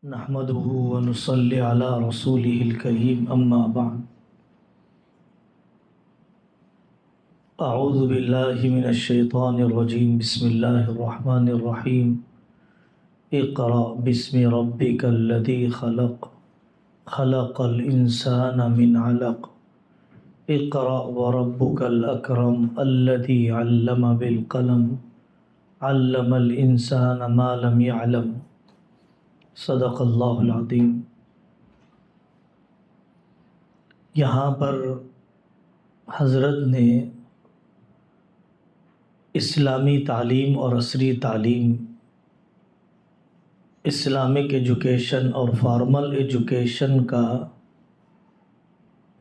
نحمده ونصلي على رسوله الكريم أما بعد أعوذ بالله من الشيطان الرجيم بسم الله الرحمن الرحيم اقرأ باسم ربك الذي خلق خلق الإنسان من علق اقرأ وربك الأكرم الذي علم بالقلم علم الإنسان ما لم يعلم صدق اللہ العظیم۔ یہاں پر حضرت نے اسلامی تعلیم اور عصری تعلیم، اسلامک ایجوکیشن اور فارمل ایجوکیشن کا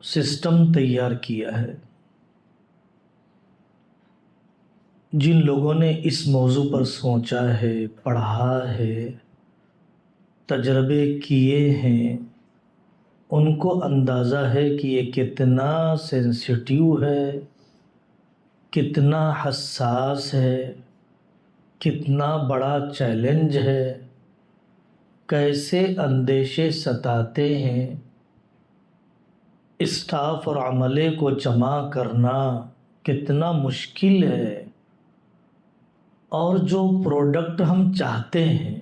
سسٹم تیار کیا ہے۔ جن لوگوں نے اس موضوع پر سوچا ہے، پڑھا ہے، تجربے کیے ہیں، ان کو اندازہ ہے کہ یہ کتنا سینسیٹیو ہے، کتنا حساس ہے، کتنا بڑا چیلنج ہے، کیسے اندیشے ستاتے ہیں۔ اسٹاف اور عملے کو جمع کرنا کتنا مشکل ہے، اور جو پروڈکٹ ہم چاہتے ہیں،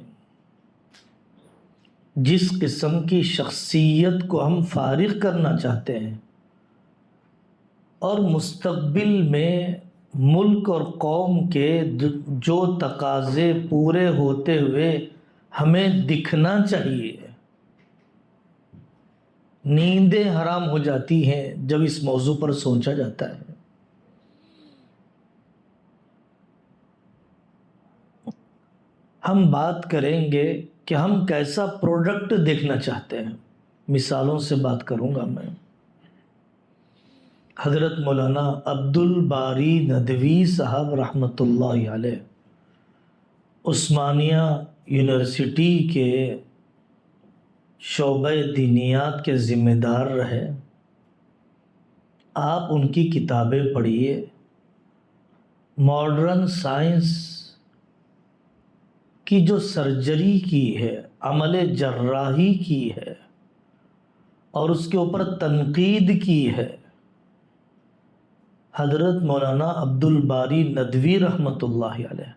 جس قسم کی شخصیت کو ہم فارغ کرنا چاہتے ہیں، اور مستقبل میں ملک اور قوم کے جو تقاضے پورے ہوتے ہوئے ہمیں دکھنا چاہیے، نیندیں حرام ہو جاتی ہیں جب اس موضوع پر سوچا جاتا ہے۔ ہم بات کریں گے کہ ہم کیسا پروڈکٹ دیکھنا چاہتے ہیں۔ مثالوں سے بات کروں گا میں۔ حضرت مولانا عبدالباری ندوی صاحب رحمۃ اللہ علیہ عثمانیہ یونیورسٹی کے شعبہ دینیات کے ذمہ دار رہے۔ آپ ان کی کتابیں پڑھیے، ماڈرن سائنس کی جو سرجری کی ہے، عمل جراحی کی ہے، اور اس کے اوپر تنقید کی ہے، حضرت مولانا عبدالباری ندوی رحمۃ اللہ علیہ،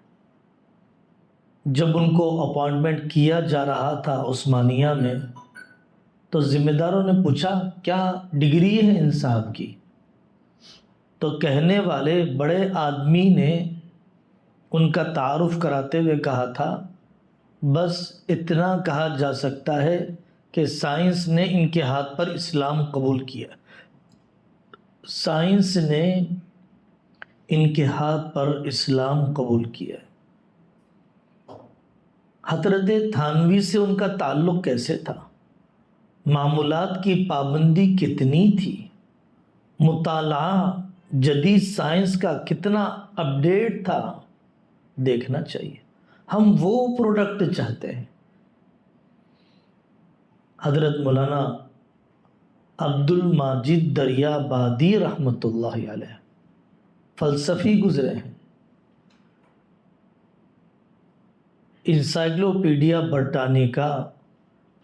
جب ان کو اپائنٹمنٹ کیا جا رہا تھا عثمانیہ میں، تو ذمہ داروں نے پوچھا کیا ڈگری ہے ان صاحب کی؟ تو کہنے والے بڑے آدمی نے ان کا تعارف کراتے ہوئے کہا تھا، بس اتنا کہا جا سکتا ہے کہ سائنس نے ان کے ہاتھ پر اسلام قبول کیا، سائنس نے ان کے ہاتھ پر اسلام قبول کیا۔ حضرت تھانوی سے ان کا تعلق کیسے تھا؟ معمولات کی پابندی کتنی تھی؟ مطالعہ جدید سائنس کا کتنا اپڈیٹ تھا؟ دیکھنا چاہیے۔ ہم وہ پروڈکٹ چاہتے ہیں۔ حضرت مولانا عبدالماجد دریابادی رحمۃ اللہ علیہ فلسفی گزرے ہیں۔ انسائکلوپیڈیا برٹانیکا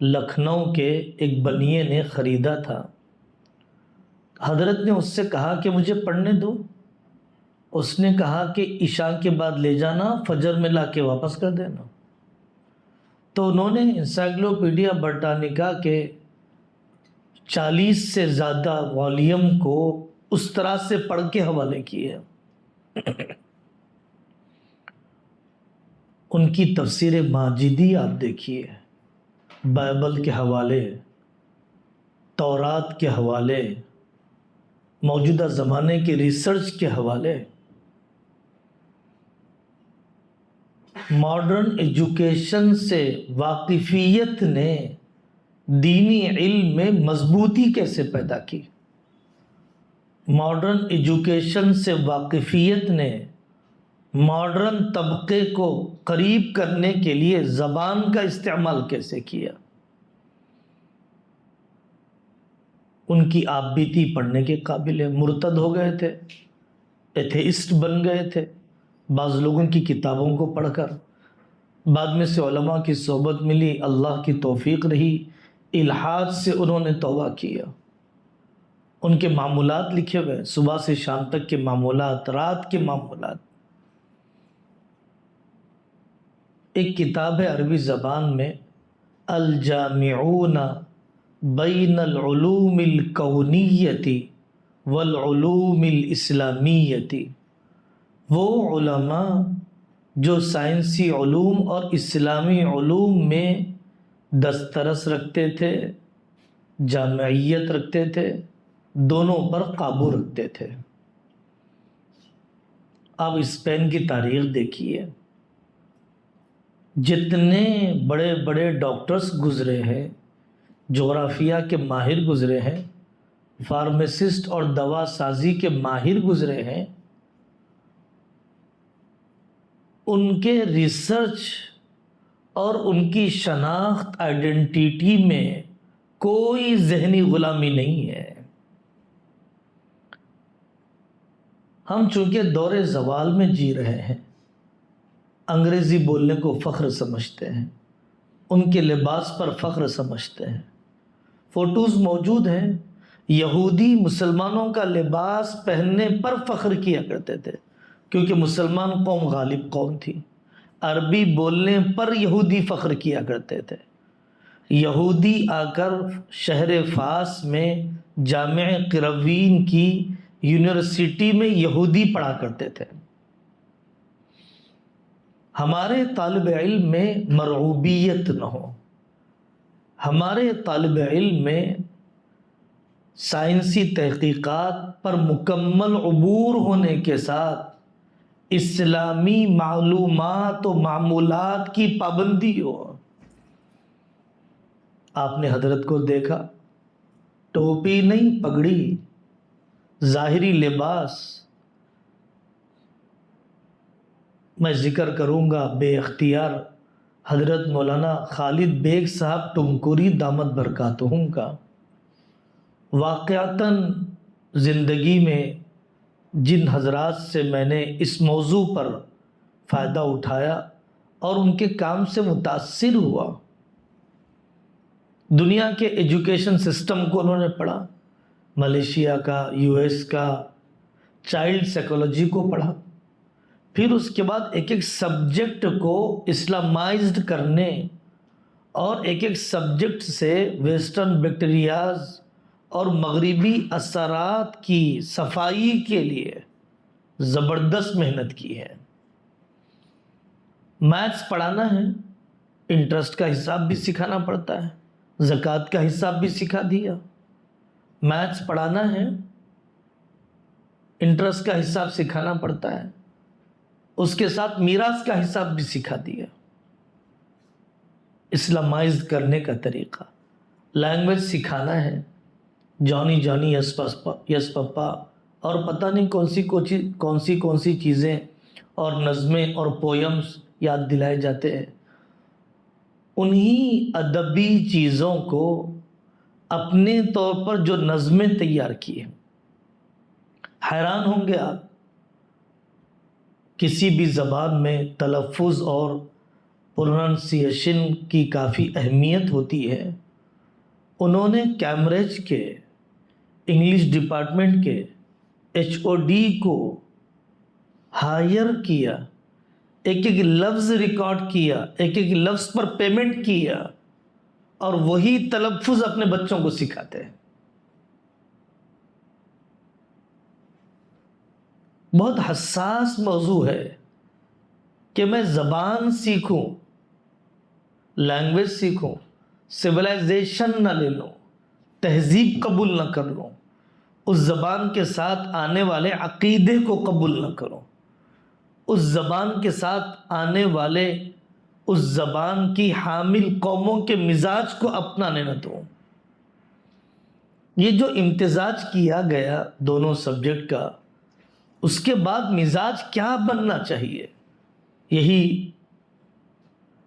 لکھنؤ کے ایک بنیے نے خریدا تھا۔ حضرت نے اس سے کہا کہ مجھے پڑھنے دو۔ اس نے کہا کہ عشاء کے بعد لے جانا، فجر میں لا کے واپس کر دینا۔ تو انہوں نے انسائکلوپیڈیا برٹانیکا کے 40 سے زیادہ والیوم کو اس طرح سے پڑھ کے حوالے کیے۔ ان کی تفسیر ماجدی آپ دیکھیے، بائبل کے حوالے، تورات کے حوالے، موجودہ زمانے کے ریسرچ کے حوالے۔ ماڈرن ایجوکیشن سے واقفیت نے دینی علم میں مضبوطی کیسے پیدا کی؟ ماڈرن ایجوکیشن سے واقفیت نے ماڈرن طبقے کو قریب کرنے کے لیے زبان کا استعمال کیسے کیا؟ ان کی آپ بیتی پڑھنے کے قابل ہے۔ مرتد ہو گئے تھے، ایتھیسٹ بن گئے تھے بعض لوگوں کی کتابوں کو پڑھ کر، بعد میں سے علماء کی صحبت ملی، اللہ کی توفیق رہی، الحاد سے انہوں نے توبہ کیا۔ ان کے معمولات لکھے ہوئے، صبح سے شام تک کے معمولات، رات کے معمولات۔ ایک کتاب ہے عربی زبان میں، الجامعون بین العلوم الکونیتی والعلوم الاسلامیتی۔ وہ علماء جو سائنسی علوم اور اسلامی علوم میں دسترس رکھتے تھے، جامعیت رکھتے تھے، دونوں پر قابو رکھتے تھے۔ آپ اسپین کی تاریخ دیکھیے، جتنے بڑے بڑے ڈاکٹرز گزرے ہیں، جغرافیہ کے ماہر گزرے ہیں، فارمیسسٹ اور دوا سازی کے ماہر گزرے ہیں، ان کے ریسرچ اور ان کی شناخت، آئیڈینٹیٹی میں کوئی ذہنی غلامی نہیں ہے۔ ہم چونکہ دور زوال میں جی رہے ہیں، انگریزی بولنے کو فخر سمجھتے ہیں، ان کے لباس پر فخر سمجھتے ہیں۔ فوٹوز موجود ہیں، یہودی مسلمانوں کا لباس پہننے پر فخر کیا کرتے تھے، کیونکہ مسلمان قوم غالب قوم تھی۔ عربی بولنے پر یہودی فخر کیا کرتے تھے۔ یہودی آ کر شہر فاس میں جامع قروین کی یونیورسٹی میں یہودی پڑھا کرتے تھے۔ ہمارے طالب علم میں مرعوبیت نہ ہو، ہمارے طالب علم میں سائنسی تحقیقات پر مکمل عبور ہونے کے ساتھ اسلامی معلومات و معمولات کی پابندی ہو۔ آپ نے حضرت کو دیکھا، ٹوپی نہیں، پگڑی، ظاہری لباس۔ میں ذکر کروں گا بے اختیار حضرت مولانا خالد بیگ صاحب ٹمکوری دامت برکاتہم کا۔ واقعتاً زندگی میں جن حضرات سے میں نے اس موضوع پر فائدہ اٹھایا اور ان کے کام سے متاثر ہوا، دنیا کے ایجوکیشن سسٹم کو انہوں نے پڑھا، ملیشیا کا، یو ایس کا، چائلڈ سائیکالوجی کو پڑھا، پھر اس کے بعد ایک ایک سبجیکٹ کو اسلامائزڈ کرنے اور ایک ایک سبجیکٹ سے ویسٹرن بیکٹیریاز اور مغربی اثرات کی صفائی کے لیے زبردست محنت کی ہے۔ میتھس پڑھانا ہے، انٹرسٹ کا حساب بھی سکھانا پڑتا ہے، زکوٰۃ کا حساب بھی سکھا دیا۔ میتھس پڑھانا ہے، انٹرسٹ کا حساب سکھانا پڑتا ہے، اس کے ساتھ میراث کا حساب بھی سکھا دیا۔ اسلامائز کرنے کا طریقہ، لینگویج سکھانا ہے، جانی جانی یس پپا اور پتہ نہیں کون سی چیزیں اور نظمیں اور پویمز یاد دلائے جاتے ہیں۔ انہی ادبی چیزوں کو اپنے طور پر جو نظمیں تیار کی ہیں، حیران ہوں گے آپ، کسی بھی زبان میں تلفظ اور پروننسیشن کی کافی اہمیت ہوتی ہے۔ انہوں نے کیمبرج کے انگلش ڈپارٹمنٹ کے HOD کو ہائر کیا، ایک ایک لفظ ریکارڈ کیا، ایک ایک لفظ پر پیمنٹ کیا، اور وہی تلفظ اپنے بچوں کو سکھاتے ہیں۔ بہت حساس موضوع ہے کہ میں زبان سیکھوں، لینگویج سیکھوں، سویلائزیشن نہ لے لوں، تہذیب قبول نہ کر لوں، اس زبان کے ساتھ آنے والے عقیدے کو قبول نہ کروں، اس زبان کے ساتھ آنے والے اس زبان کی حامل قوموں کے مزاج کو اپنانے نہ دوں۔ یہ جو امتزاج کیا گیا دونوں سبجیکٹ کا، اس کے بعد مزاج کیا بننا چاہیے، یہی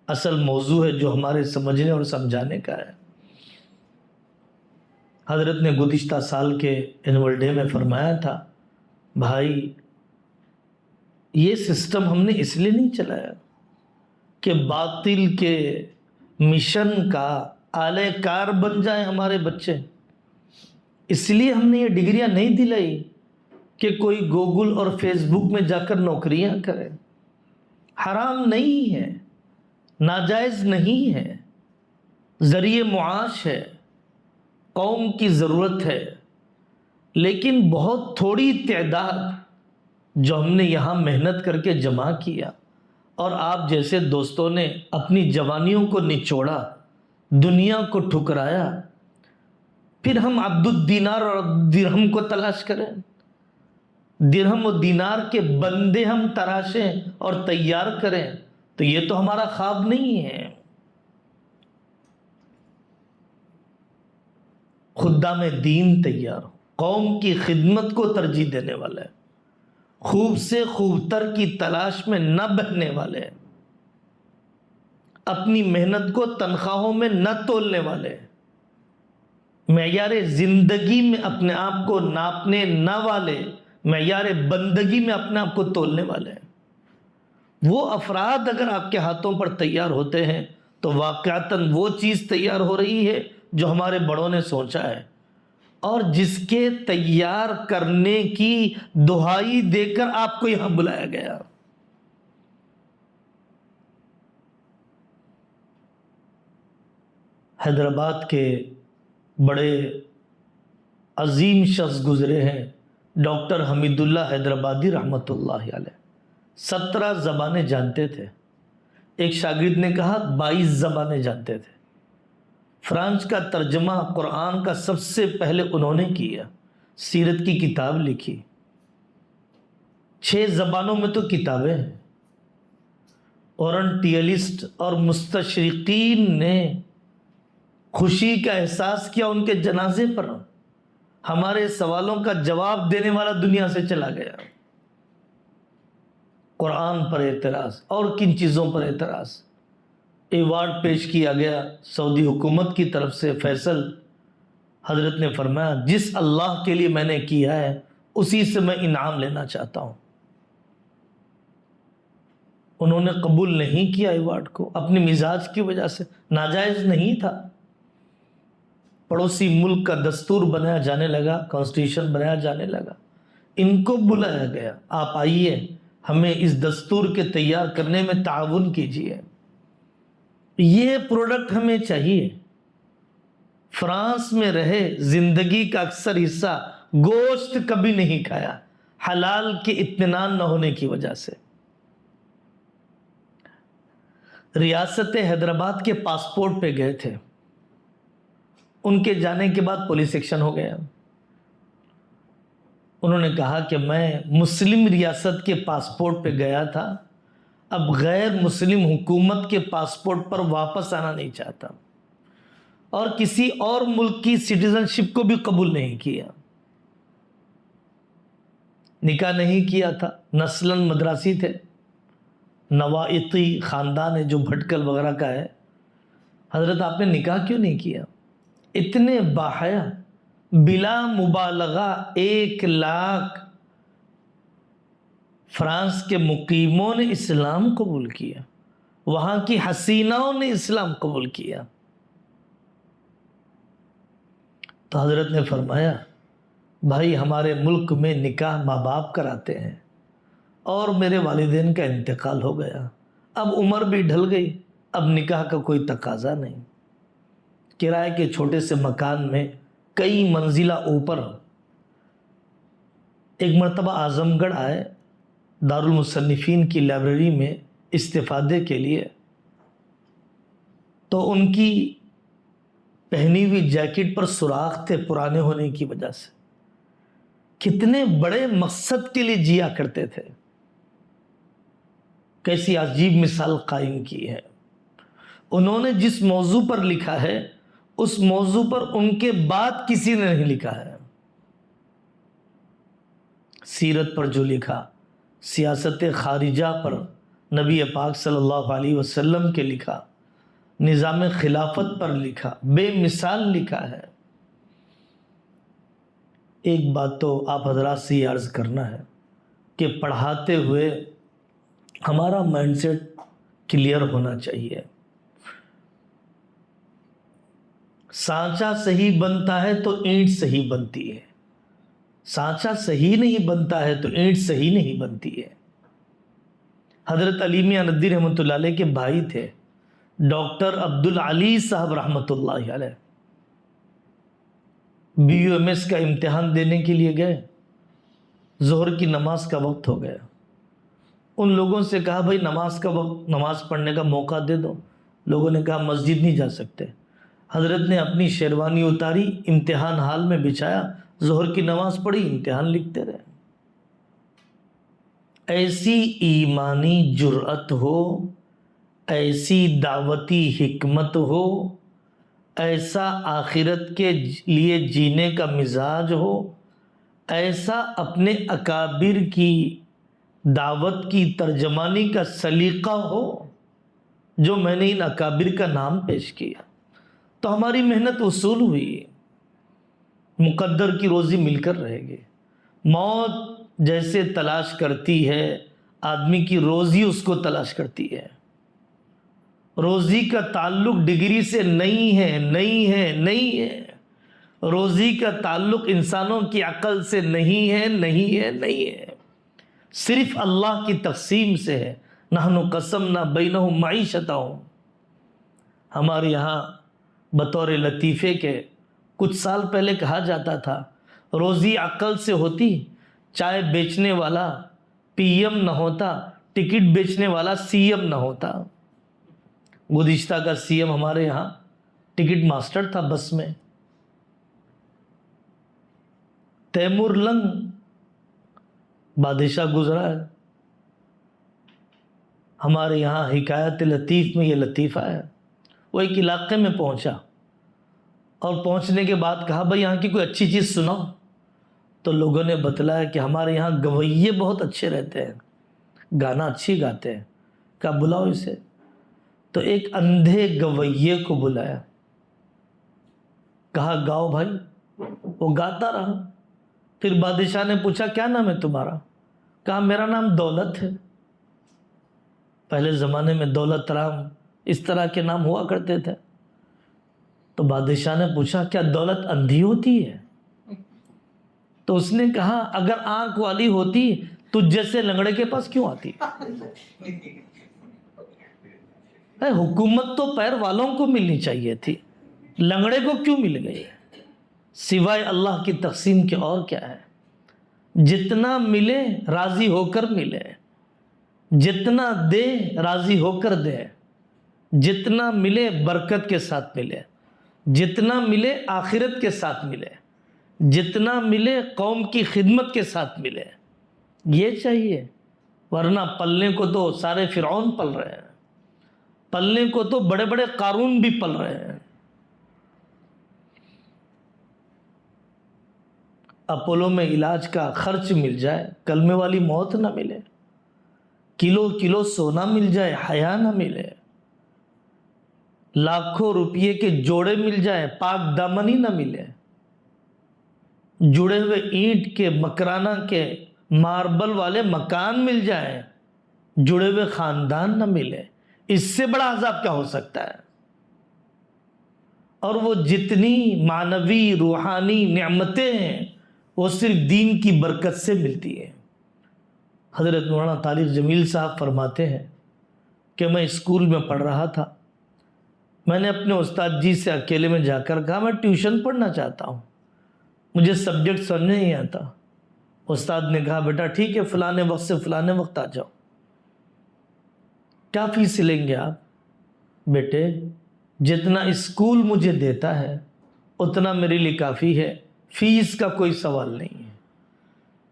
اصل موضوع ہے جو ہمارے سمجھنے اور سمجھانے کا ہے۔ حضرت نے گزشتہ سال کے اینول ڈے میں فرمایا تھا، بھائی یہ سسٹم ہم نے اس لیے نہیں چلایا کہ باطل کے مشن کا آلے کار بن جائیں ہمارے بچے. اس لیے ہم نے یہ ڈگریاں نہیں دلائی کہ کوئی گوگل اور فیس بک میں جا کر نوکریاں کرے. حرام نہیں ہے، ناجائز نہیں ہے، ذریعہ معاش ہے، قوم کی ضرورت ہے. لیکن بہت تھوڑی تعداد جو ہم نے یہاں محنت کر کے جمع کیا، اور آپ جیسے دوستوں نے اپنی جوانیوں کو نچوڑا، دنیا کو ٹھکرایا، پھر ہم عبد الدینار اور درہم کو تلاش کریں، درہم و دینار کے بندے ہم تراشیں اور تیار کریں. تو یہ تو ہمارا خواب نہیں ہے. خدام دین تیار ہو، قوم کی خدمت کو ترجیح دینے والے، خوب سے خوب تر کی تلاش میں نہ بہنے والے، اپنی محنت کو تنخواہوں میں نہ تولنے والے، معیار زندگی میں اپنے آپ کو ناپنے نہ والے، معیار بندگی میں اپنے آپ کو تولنے والے. وہ افراد اگر آپ کے ہاتھوں پر تیار ہوتے ہیں تو واقعتاً وہ چیز تیار ہو رہی ہے جو ہمارے بڑوں نے سوچا ہے، اور جس کے تیار کرنے کی دہائی دے کر آپ کو یہاں بلایا گیا. حیدرآباد کے بڑے عظیم شخص گزرے ہیں ڈاکٹر حمید اللہ حیدرآبادی رحمۃ اللہ علیہ. 17 زبانیں جانتے تھے. ایک شاگرد نے کہا 22 زبانیں جانتے تھے. فرانس کا ترجمہ قرآن کا سب سے پہلے انہوں نے کیا، سیرت کی کتاب لکھی. 6 زبانوں میں تو کتابیں ہیں. اورنٹیلسٹ اور مستشرقین نے خوشی کا احساس کیا ان کے جنازے پر. ہمارے سوالوں کا جواب دینے والا دنیا سے چلا گیا. قرآن پر اعتراض اور کن چیزوں پر اعتراض. ایوارڈ پیش کیا گیا سعودی حکومت کی طرف سے. فیصل حضرت نے فرمایا جس اللہ کے لیے میں نے کیا ہے اسی سے میں انعام لینا چاہتا ہوں. انہوں نے قبول نہیں کیا ایوارڈ کو اپنی مزاج کی وجہ سے. ناجائز نہیں تھا. پڑوسی ملک کا دستور بنایا جانے لگا، کانسٹیٹیوشن بنایا جانے لگا. ان کو بلایا گیا، آپ آئیے ہمیں اس دستور کے تیار کرنے میں تعاون کیجیے، یہ پروڈکٹ ہمیں چاہیے. فرانس میں رہے، زندگی کا اکثر حصہ گوشت کبھی نہیں کھایا، حلال کے اطمینان نہ ہونے کی وجہ سے. ریاست حیدرآباد کے پاسپورٹ پہ گئے تھے. ان کے جانے کے بعد پولیس ایکشن ہو گیا. انہوں نے کہا کہ میں مسلم ریاست کے پاسپورٹ پہ گیا تھا، اب غیر مسلم حکومت کے پاسپورٹ پر واپس آنا نہیں چاہتا، اور کسی اور ملک کی سٹیزن شپ کو بھی قبول نہیں کیا. نکاح نہیں کیا تھا، نسلاً مدراسی تھے، نوائقی خاندان ہے جو بھٹکل وغیرہ کا ہے. حضرت آپ نے نکاح کیوں نہیں کیا؟ اتنے باحیا، بلا مبالغہ 1 لاکھ فرانس کے مقیموں نے اسلام قبول کیا، وہاں کی حسیناؤں نے اسلام قبول کیا. تو حضرت نے فرمایا بھائی ہمارے ملک میں نکاح ماں باپ کراتے ہیں، اور میرے والدین کا انتقال ہو گیا، اب عمر بھی ڈھل گئی، اب نکاح کا کوئی تقاضا نہیں. کرائے کے چھوٹے سے مکان میں کئی منزلہ اوپر. ایک مرتبہ اعظم گڑھ آئے دارالمصنفین کی لائبریری میں استفادے کے لیے، تو ان کی پہنی ہوئی جیکٹ پر سوراخ تھے پرانے ہونے کی وجہ سے. کتنے بڑے مقصد کے لیے جیا کرتے تھے، کیسی عجیب مثال قائم کی ہے. انہوں نے جس موضوع پر لکھا ہے اس موضوع پر ان کے بعد کسی نے نہیں لکھا ہے. سیرت پر جو لکھا، سیاست خارجہ پر نبی پاک صلی اللہ علیہ وسلم کے لکھا، نظام خلافت پر لکھا، بے مثال لکھا ہے. ایک بات تو آپ حضرات سے یہ عرض کرنا ہے کہ پڑھاتے ہوئے ہمارا مائنڈ سیٹ کلیئر ہونا چاہیے۔ سانچہ صحیح بنتا ہے تو اینٹ صحیح بنتی ہے، سانچہ صحیح نہیں بنتا ہے تو اینٹ صحیح نہیں بنتی ہے۔ حضرت علی میاں ندوی رحمۃ اللہ علیہ کے بھائی تھے ڈاکٹر عبدالعلی صاحب رحمۃ اللہ علیہ، BUMS کا امتحان دینے کے لیے گئے، ظہر کی نماز کا وقت ہو گیا، ان لوگوں سے کہا بھائی نماز کا وقت، نماز پڑھنے کا موقع دے دو۔ لوگوں نے کہا مسجد نہیں جا سکتے۔ حضرت نے اپنی شیروانی اتاری، امتحان حال میں بچھایا، ظہر کی نماز پڑھی، امتحان لکھتے رہے۔ ایسی ایمانی جرأت ہو، ایسی دعوتی حکمت ہو، ایسا آخرت کے لیے جینے کا مزاج ہو، ایسا اپنے اکابر کی دعوت کی ترجمانی کا سلیقہ ہو جو میں نے ان اکابر کا نام پیش کیا، تو ہماری محنت وصول ہوئی، مقدر کی روزی مل کر رہے گی۔ موت جیسے تلاش کرتی ہے، آدمی کی روزی اس کو تلاش کرتی ہے۔ روزی کا تعلق ڈگری سے نہیں ہے، نہیں ہے، نہیں ہے۔ روزی کا تعلق انسانوں کی عقل سے نہیں ہے، نہیں ہے، نہیں ہے، صرف اللہ کی تقسیم سے ہے۔ نحن قسمنا بینہم معیشتہم۔ ہمارے یہاں بطور لطیفے کے کچھ سال پہلے کہا جاتا تھا روزی عقل سے ہوتی، چائے بیچنے والا PM نہ ہوتا، ٹکٹ بیچنے والا CM نہ ہوتا۔ گزشتہ کا CM ہمارے یہاں ٹکٹ ماسٹر تھا بس میں، تیمور لنگ بادشاہ گزرا ہے۔ ہمارے یہاں حکایت لطیف میں یہ لطیفہ ہے، وہ ایک علاقے میں پہنچا اور پہنچنے کے بعد کہا بھائی یہاں کی کوئی اچھی چیز سناؤ، تو لوگوں نے بتلایا کہ ہمارے یہاں گویے بہت اچھے رہتے ہیں، گانا اچھی گاتے ہیں۔ کہا بلاؤ اسے، تو ایک اندھے گویے کو بلایا، کہا گاؤ بھائی، وہ گاتا رہا۔ پھر بادشاہ نے پوچھا کیا نام ہے تمہارا؟ کہا میرا نام دولت ہے۔ پہلے زمانے میں دولت رام اس طرح کے نام ہوا کرتے تھے۔ تو بادشاہ نے پوچھا کیا دولت اندھی ہوتی ہے؟ تو اس نے کہا اگر آنکھ والی ہوتی تجھ جیسے لنگڑے کے پاس کیوں آتی؟ حکومت تو پیر والوں کو ملنی چاہیے تھی، لنگڑے کو کیوں مل گئی؟ سوائے اللہ کی تقسیم کے اور کیا ہے؟ جتنا ملے راضی ہو کر ملے، جتنا دے راضی ہو کر دے، جتنا ملے برکت کے ساتھ ملے، جتنا ملے آخرت کے ساتھ ملے، جتنا ملے قوم کی خدمت کے ساتھ ملے، یہ چاہیے۔ ورنہ پلنے کو تو سارے فرعون پل رہے ہیں، پلنے کو تو بڑے بڑے قارون بھی پل رہے ہیں۔ اپولو میں علاج کا خرچ مل جائے، کلمے والی موت نہ ملے، کلو کلو سونا مل جائے، حیا نہ ملے، لاکھوں روپیے کے جوڑے مل جائیں، پاک دامنی نہ ملے، جڑے ہوئے اینٹ کے مکرانہ کے ماربل والے مکان مل جائیں، جڑے ہوئے خاندان نہ ملے، اس سے بڑا عذاب کیا ہو سکتا ہے؟ اور وہ جتنی معنوی روحانی نعمتیں ہیں وہ صرف دین کی برکت سے ملتی ہیں۔ حضرت مولانا طارق جمیل صاحب فرماتے ہیں کہ میں اسکول میں پڑھ رہا تھا، میں نے اپنے استاد جی سے اکیلے میں جا کر کہا میں ٹیوشن پڑھنا چاہتا ہوں، مجھے سبجیکٹ سمجھ نہیں آتا۔ استاد نے کہا بیٹا ٹھیک ہے، فلانے وقت سے فلانے وقت آ جاؤ۔ کیا فیس لیں گے آپ؟ بیٹے جتنا اسکول مجھے دیتا ہے اتنا میرے لیے کافی ہے، فیس کا کوئی سوال نہیں ہے،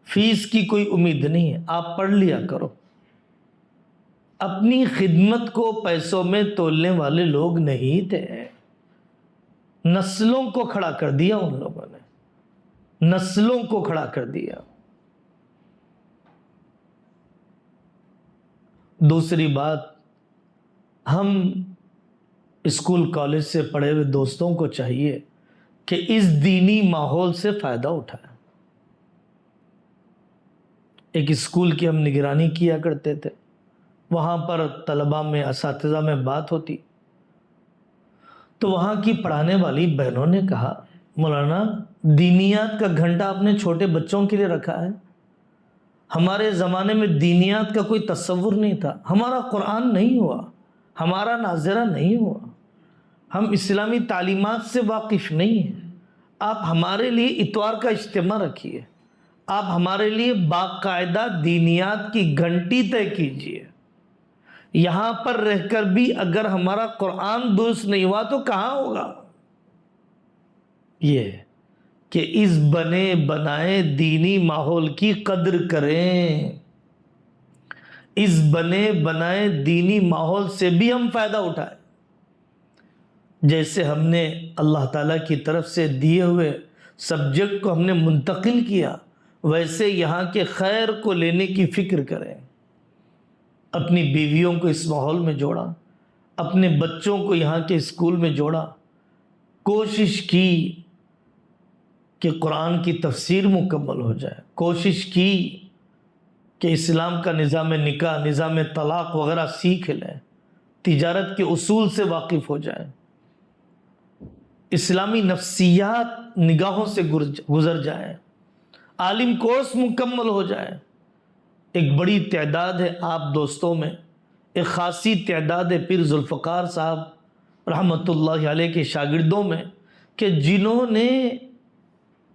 فیس کی کوئی امید نہیں ہے، آپ پڑھ لیا کرو۔ اپنی خدمت کو پیسوں میں تولنے والے لوگ نہیں تھے، نسلوں کو کھڑا کر دیا ان لوگوں نے، نسلوں کو کھڑا کر دیا۔ دوسری بات، ہم اسکول کالج سے پڑھے ہوئے دوستوں کو چاہیے کہ اس دینی ماحول سے فائدہ اٹھائیں۔ ایک اسکول کی ہم نگرانی کیا کرتے تھے، وہاں پر طلباء میں اساتذہ میں بات ہوتی تو وہاں کی پڑھانے والی بہنوں نے کہا مولانا دینیات کا گھنٹہ آپ نے چھوٹے بچوں کے لیے رکھا ہے، ہمارے زمانے میں دینیات کا کوئی تصور نہیں تھا، ہمارا قرآن نہیں ہوا، ہمارا ناظرہ نہیں ہوا، ہم اسلامی تعلیمات سے واقف نہیں ہیں، آپ ہمارے لیے اتوار کا اجتماع رکھیے، آپ ہمارے لیے باقاعدہ دینیات کی گھنٹی طے کیجئے، یہاں پر رہ کر بھی اگر ہمارا قرآن درست نہیں ہوا تو کہاں ہوگا؟ یہ کہ اس بنے بنائے دینی ماحول کی قدر کریں، اس بنے بنائے دینی ماحول سے بھی ہم فائدہ اٹھائیں، جیسے ہم نے اللہ تعالیٰ کی طرف سے دیے ہوئے سبجیکٹ کو ہم نے منتقل کیا، ویسے یہاں کے خیر کو لینے کی فکر کریں، اپنی بیویوں کو اس ماحول میں جوڑا، اپنے بچوں کو یہاں کے اسکول میں جوڑا، کوشش کی کہ قرآن کی تفسیر مکمل ہو جائے، کوشش کی کہ اسلام کا نظام نکاح، نظام طلاق وغیرہ سیکھ لیں، تجارت کے اصول سے واقف ہو جائیں، اسلامی نفسیات نگاہوں سے گزر جائیں، عالم کورس مکمل ہو جائے۔ ایک بڑی تعداد ہے آپ دوستوں میں، ایک خاصی تعداد ہے پیر ذوالفقار صاحب رحمۃ اللہ علیہ کے شاگردوں میں کہ جنہوں نے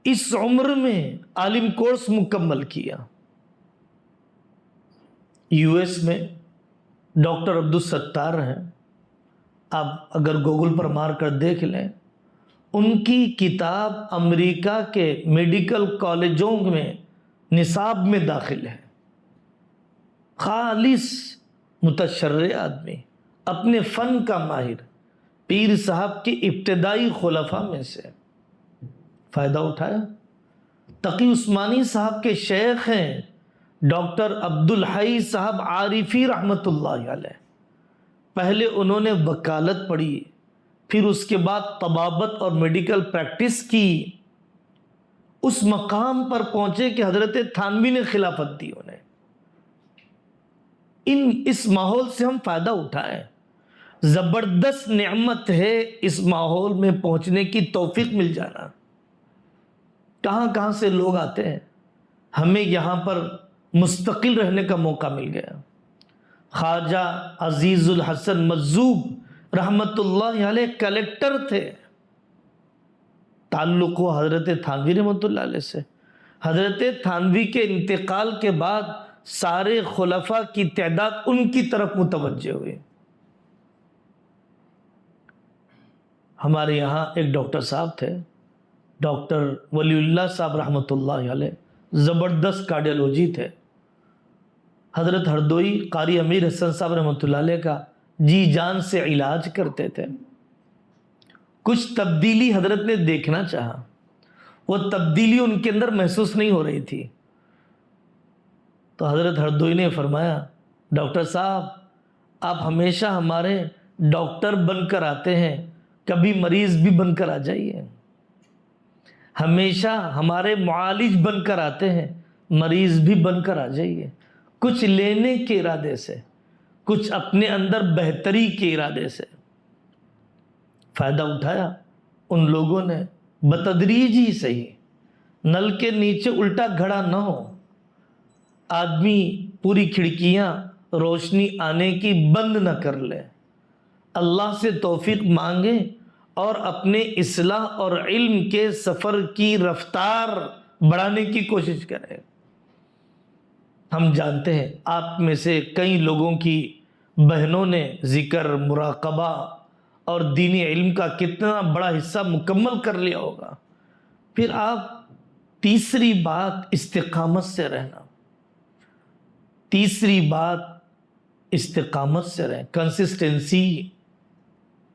اس عمر میں عالم کورس مکمل کیا۔ یو ایس میں ڈاکٹر عبدالستار ہیں، آپ اگر گوگل پر مار کر دیکھ لیں، ان کی کتاب امریکہ کے میڈیکل کالجوں میں نصاب میں داخل ہے، خالص متشرع آدمی، اپنے فن کا ماہر، پیر صاحب کے ابتدائی خلفاء میں سے فائدہ اٹھایا۔ تقی عثمانی صاحب کے شیخ ہیں ڈاکٹر عبدالحی صاحب عارفی رحمۃ اللہ علیہ، پہلے انہوں نے وکالت پڑھی، پھر اس کے بعد طبابت اور میڈیکل پریکٹس کی، اس مقام پر پہنچے کہ حضرت تھانوی نے خلافت دی انہیں۔ اس ماحول سے ہم فائدہ اٹھائیں، زبردست نعمت ہے اس ماحول میں پہنچنے کی توفیق مل جانا۔ کہاں کہاں سے لوگ آتے ہیں، ہمیں یہاں پر مستقل رہنے کا موقع مل گیا۔ خواجہ عزیز الحسن مجذوب رحمت اللہ علیہ کلیکٹر تھے، تعلق ہوا حضرت تھانوی رحمت اللہ علیہ سے۔ حضرت تھانوی کے انتقال کے بعد سارے خلفاء کی تعداد ان کی طرف متوجہ ہوئی۔ ہمارے یہاں ایک ڈاکٹر صاحب تھے، ڈاکٹر ولی اللہ صاحب رحمۃ اللہ علیہ، زبردست کارڈیالوجی تھے۔ حضرت ہردوئی قاری امیر حسن صاحب رحمۃ اللہ علیہ کا جی جان سے علاج کرتے تھے۔ کچھ تبدیلی حضرت نے دیکھنا چاہا، وہ تبدیلی ان کے اندر محسوس نہیں ہو رہی تھی، تو حضرت ہردوئی نے فرمایا ڈاکٹر صاحب آپ ہمیشہ ہمارے ڈاکٹر بن کر آتے ہیں، کبھی مریض بھی بن کر آ جائیے، ہمیشہ ہمارے معالج بن کر آتے ہیں، مریض بھی بن کر آ جائیے۔ کچھ لینے کے ارادے سے، کچھ اپنے اندر بہتری کے ارادے سے فائدہ اٹھایا ان لوگوں نے، بتدریج ہی صحیح، نل کے نیچے الٹا گھڑا نہ ہو، آدمی پوری کھڑکیاں روشنی آنے کی بند نہ کر لے، اللہ سے توفیق مانگے اور اپنے اصلاح اور علم کے سفر کی رفتار بڑھانے کی کوشش کریں۔ ہم جانتے ہیں آپ میں سے کئی لوگوں کی بہنوں نے ذکر، مراقبہ اور دینی علم کا کتنا بڑا حصہ مکمل کر لیا ہوگا۔ پھر آپ تیسری بات استقامت سے رہنا، تیسری بات استقامت سے رہیں، کنسسٹنسی۔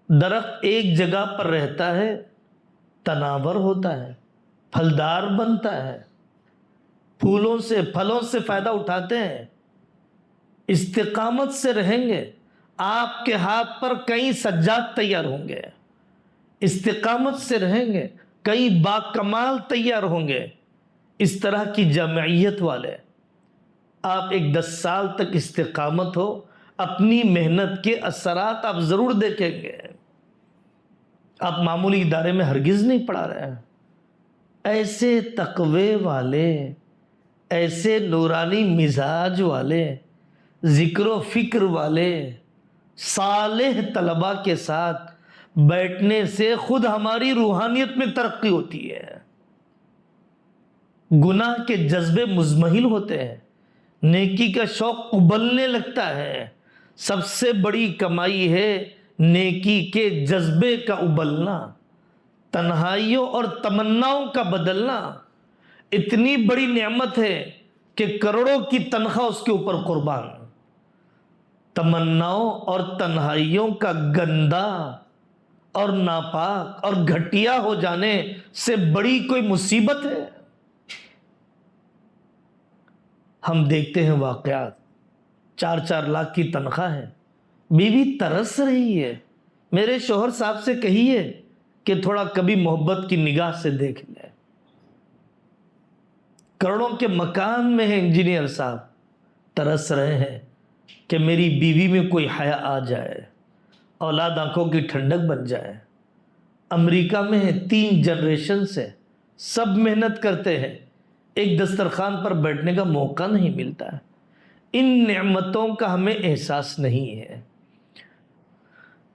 درخت ایک جگہ پر رہتا ہے، تناور ہوتا ہے، پھلدار بنتا ہے، پھولوں سے پھلوں سے فائدہ اٹھاتے ہیں۔ استقامت سے رہیں گے، آپ کے ہاتھ پر کئی سجاد تیار ہوں گے، استقامت سے رہیں گے، کئی باکمال تیار ہوں گے، اس طرح کی جمعیت والے۔ آپ ایک 10 سال تک استقامت ہو، اپنی محنت کے اثرات آپ ضرور دیکھیں گے. آپ معمولی ادارے میں ہرگز نہیں پڑھا رہے ہیں. ایسے تقوی والے، ایسے نورانی مزاج والے، ذکر و فکر والے صالح طلباء کے ساتھ بیٹھنے سے خود ہماری روحانیت میں ترقی ہوتی ہے. گناہ کے جذبے مزمحل ہوتے ہیں، نیکی کا شوق ابلنے لگتا ہے. سب سے بڑی کمائی ہے نیکی کے جذبے کا ابلنا، تنہائیوں اور تمناؤں کا بدلنا. اتنی بڑی نعمت ہے کہ کروڑوں کی تنخواہ اس کے اوپر قربان. تمناؤں اور تنہائیوں کا گندا اور ناپاک اور گھٹیا ہو جانے سے بڑی کوئی مصیبت ہے؟ ہم دیکھتے ہیں واقعات، 4 لاکھ کی تنخواہ ہے، بیوی ترس رہی ہے. میرے شوہر صاحب سے کہیے کہ تھوڑا کبھی محبت کی نگاہ سے دیکھ لیں. کروڑوں کے مکان میں ہیں انجینئر صاحب، ترس رہے ہیں کہ میری بیوی میں کوئی حیا آ جائے، اولاد آنکھوں کی ٹھنڈک بن جائے. امریکہ میں ہے، 3 جنریشن سے سب محنت کرتے ہیں، ایک دسترخوان پر بیٹھنے کا موقع نہیں ملتا ہے. ان نعمتوں کا ہمیں احساس نہیں ہے.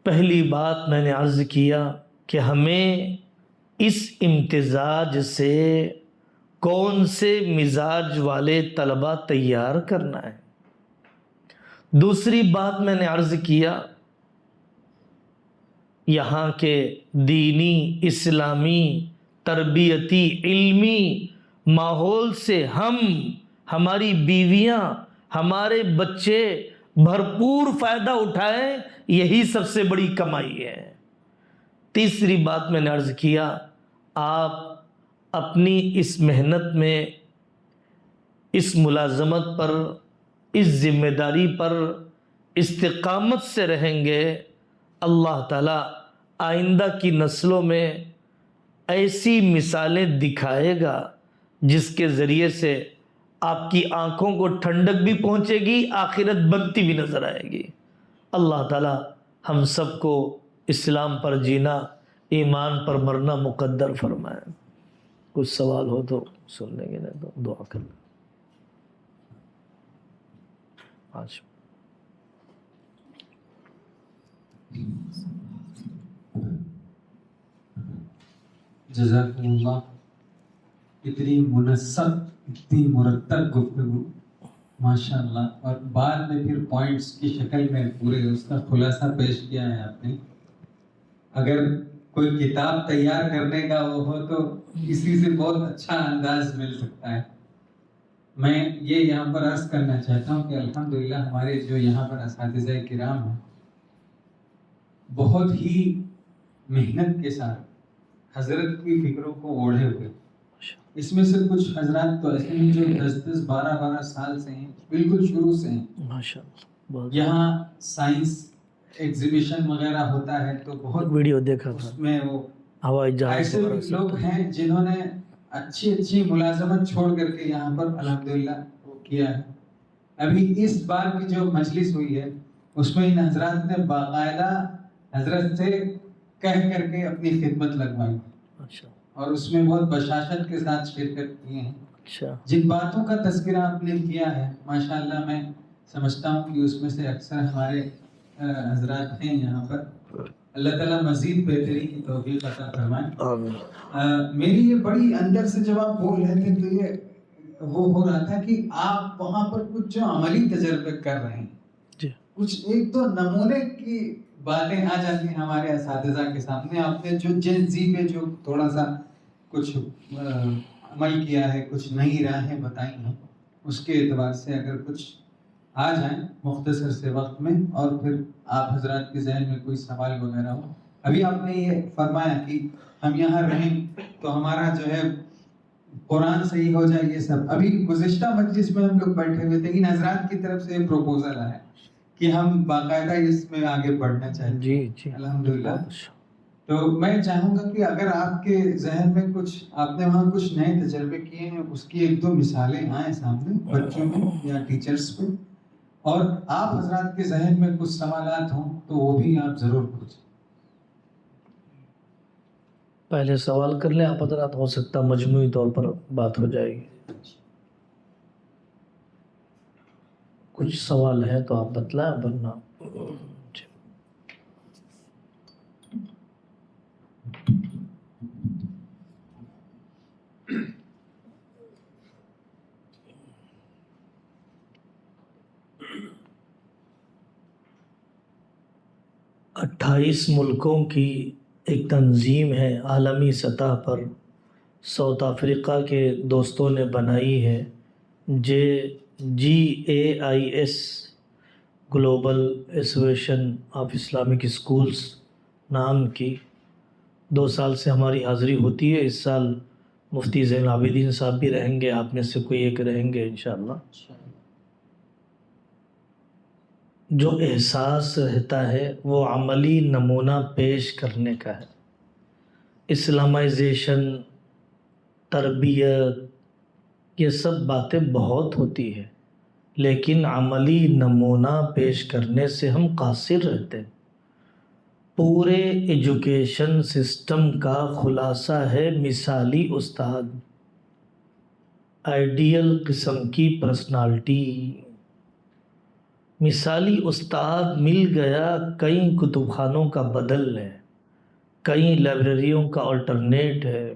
پہلی بات میں نے عرض کیا کہ ہمیں اس امتزاج سے کون سے مزاج والے طلباء تیار کرنا ہے. دوسری بات میں نے عرض کیا یہاں کے دینی، اسلامی، تربیتی، علمی ماحول سے ہماری بیویاں، ہمارے بچے بھرپور فائدہ اٹھائیں، یہی سب سے بڑی کمائی ہے. تیسری بات میں نے عرض کیا آپ اپنی اس محنت میں، اس ملازمت پر، اس ذمہ داری پر استقامت سے رہیں گے، اللہ تعالیٰ آئندہ کی نسلوں میں ایسی مثالیں دکھائے گا جس کے ذریعے سے آپ کی آنکھوں کو ٹھنڈک بھی پہنچے گی، آخرت بنتی بھی نظر آئے گی. اللہ تعالیٰ ہم سب کو اسلام پر جینا، ایمان پر مرنا مقدر فرمائے. کچھ سوال ہو تو سن لیں گے، نہیں تو دعا کرنا. آج جزاکم اللہ. اتنی منسق، اتنی مرتب گفتگو، ماشاء اللہ. اور بعد میں پھر پوائنٹس کی شکل میں پورے اس کا خلاصہ پیش کیا ہے آپ نے. اگر کوئی کتاب تیار کرنے کا وہ ہو تو اسی سے بہت اچھا انداز مل سکتا ہے. میں یہ یہاں پر عرض کرنا چاہتا ہوں کہ الحمدللہ ہمارے جو یہاں پر اساتذہ کرام ہیں بہت ہی محنت کے ساتھ حضرت کی فکروں کو اوڑھے ہوئے. اس میں سے کچھ حضرات تو ایسے ہیں جو 10 12 سال سے ہیں، بالکل شروع سے ہیں. ماشاءاللہ. یہاں سائنس ایگزیبیشن وغیرہ ہوتا ہے تو بہت ویڈیو دیکھا تھا، اس میں وہ ہوائی جہاز ایسے لوگ ہیں جنہوں نے اچھی ملازمت چھوڑ کر کے یہاں پر الحمدللہ کیا ہے. ابھی اس بار کی جو مجلس ہوئی ہے اس میں ان حضرات نے باقاعدہ حضرت سے کہہ کر کے اپنی خدمت لگوائی اور اس میں بہت بشاشت کے ساتھ شرکت کی ہیں. جن باتوں کا تذکرہ آپ نے کیا ہے ماشاءاللہ میں سمجھتا ہوں کہ اس میں سے اکثر ہمارے حضرات ہیں یہاں پر. اللہ تعالیٰ مزید بہتری کی توفیق عطا فرمائے. میری یہ بڑی اندر سے جب آپ بول رہے تھے تو یہ وہ ہو رہا تھا کہ آپ وہاں پر کچھ جو عملی تجربے کر رہے ہیں، کچھ ایک تو نمونے کی باتیں آ جاتی ہیں ہمارے اساتذہ کے سامنے. آپ نے جو جن زی پہ جو تھوڑا سا کچھ عمل کیا ہے، کچھ نئی راہیں بتائی ہیں، اس کے اعتبار سے اگر کچھ آ جائیں مختصر سے وقت میں، اور پھر آپ حضرات کے ذہن میں کوئی سوال وغیرہ ہو. ابھی آپ نے یہ فرمایا کہ ہم یہاں رہیں تو ہمارا جو ہے قرآن صحیح ہو جائے، یہ سب. ابھی گزشتہ مجلس میں ہم لوگ بیٹھے ہوئے تھے، ان حضرات کی طرف سے پروپوزل آیا کہ ہم باقاعدہ اس میں آگے بڑھنا چاہتے ہیں. جی الحمدللہ. تو میں چاہوں گا کہ اگر آپ کے ذہن میں کچھ، آپ نے وہاں کچھ نئے تجربے کیے ہیں، اس کی 1 2 مثالیں آئیں سامنے بچوں میں یا ٹیچرز پہ، اور آپ حضرات کے ذہن میں کچھ سوالات ہوں تو وہ بھی آپ ضرور پوچھیں. پہلے سوال کر لیں آپ حضرات، ہو سکتا مجموعی طور پر بات ہو جائے گی. کچھ سوال ہے تو آپ بتلائیں ورنہ. 28 ملکوں کی ایک تنظیم ہے عالمی سطح پر، ساؤتھ افریقہ کے دوستوں نے بنائی ہے، GAIS global association of Islamic schools نام کی. 2 سال سے ہماری حاضری ہوتی ہے. اس سال مفتی زین العابدین صاحب بھی رہیں گے، آپ میں سے کوئی ایک رہیں گے انشاءاللہ. جو احساس رہتا ہے وہ عملی نمونہ پیش کرنے کا ہے. اسلامائزیشن، تربیت، یہ سب باتیں بہت ہوتی ہے، لیکن عملی نمونہ پیش کرنے سے ہم قاصر رہتے ہیں. پورے ایجوکیشن سسٹم کا خلاصہ ہے مثالی استاد، آئیڈیل قسم کی پرسنالٹی. مثالی استاد مل گیا، کئی کتب خانوں کا بدل ہے، کئی لائبریریوں کا آلٹرنیٹ ہے،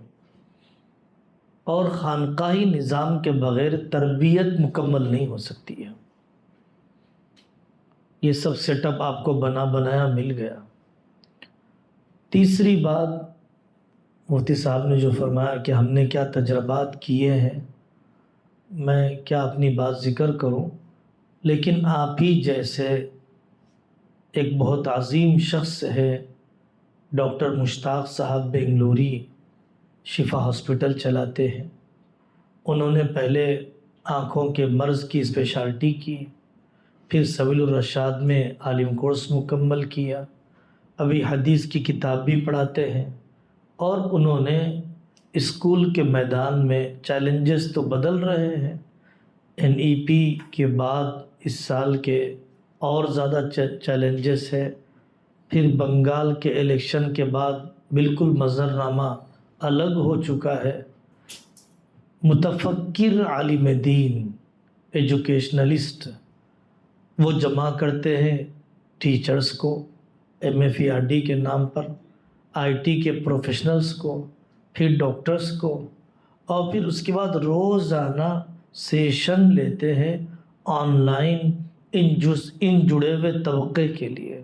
اور خانقاہی نظام کے بغیر تربیت مکمل نہیں ہو سکتی ہے. یہ سب سیٹ اپ آپ کو بنا بنایا مل گیا. تیسری بات، مفتی صاحب نے جو فرمایا کہ ہم نے کیا تجربات کیے ہیں، میں کیا اپنی بات ذکر کروں، لیکن آپ ہی جیسے ایک بہت عظیم شخص ہے ڈاکٹر مشتاق صاحب بنگلوری، شفا ہاسپٹل چلاتے ہیں. انہوں نے پہلے آنکھوں کے مرض کی اسپیشلٹی کی، پھر سبیل الرشاد میں عالم کورس مکمل کیا، ابھی حدیث کی کتاب بھی پڑھاتے ہیں. اور انہوں نے اسکول کے میدان میں چیلنجز تو بدل رہے ہیں. NEP کے بعد اس سال کے اور زیادہ چیلنجز ہے. پھر بنگال کے الیکشن کے بعد بالکل منظرنامہ الگ ہو چکا ہے. متفکر عالم دین، ایجوکیشنلسٹ، وہ جمع کرتے ہیں ٹیچرز کو MFERD کے نام پر، IT کے پروفیشنلز کو، پھر ڈاکٹرز کو، اور پھر اس کے بعد روزانہ سیشن لیتے ہیں آن لائن ان جڑے ہوئے طبقے کے لیے.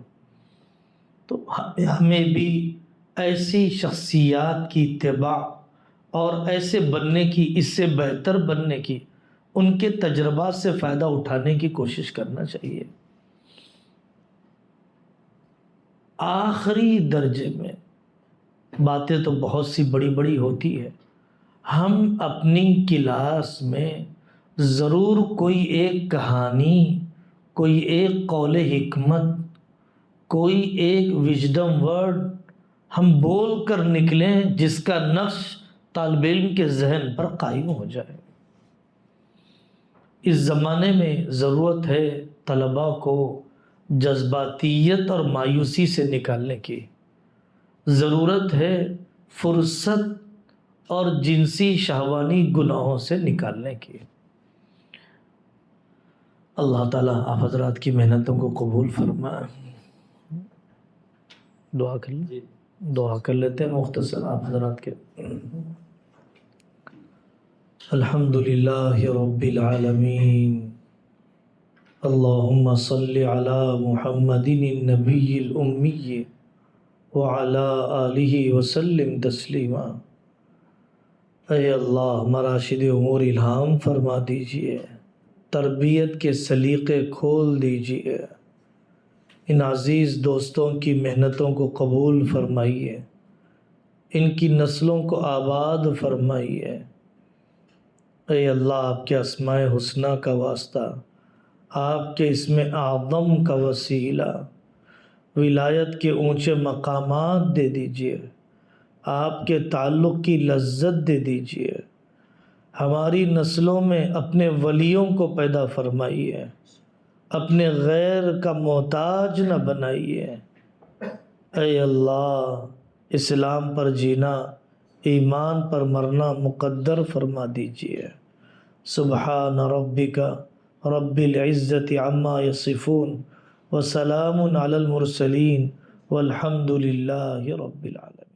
تو ہمیں بھی ایسی شخصیات کی اتباع اور ایسے بننے کی، اس سے بہتر بننے کی، ان کے تجربات سے فائدہ اٹھانے کی کوشش کرنا چاہیے. آخری درجے میں باتیں تو بہت سی بڑی بڑی ہوتی ہے. ہم اپنی کلاس میں ضرور کوئی ایک کہانی، کوئی ایک قول حکمت، کوئی ایک وژڈم ورڈ ہم بول کر نکلیں جس کا نقش طالب علم کے ذہن پر قائم ہو جائے. اس زمانے میں ضرورت ہے طلباء کو جذباتیت اور مایوسی سے نکالنے کی، ضرورت ہے فرصت اور جنسی شہوانی گناہوں سے نکالنے کی. اللہ تعالیٰ آپ حضرات کی محنتوں کو قبول فرمائے. دعا کر لیں، دعا کر لیتے ہیں مختصر آپ حضرات کے. الحمدللہ رب العالمین، اللہم صلی علی محمد النبی الامی وعلی آلہ وسلم تسلیما. اے اللہ مراشد امور الہام فرما دیجئے، تربیت کے سلیقے کھول دیجئے. ان عزیز دوستوں کی محنتوں کو قبول فرمائیے، ان کی نسلوں کو آباد فرمائیے. اے اللہ آپ کے اسماء حسنہ کا واسطہ، آپ کے اسم اعظم کا وسیلہ، ولایت کے اونچے مقامات دے دیجئے، آپ کے تعلق کی لذت دے دیجئے. ہماری نسلوں میں اپنے ولیوں کو پیدا فرمائیے، اپنے غیر کا محتاج نہ بنائیے۔ اے اللہ اسلام پر جینا، ایمان پر مرنا مقدر فرما دیجیے۔ سبحان ربک رب العزت عما یصفون وسلام علی المرسلین والحمد للہ رب العالمین۔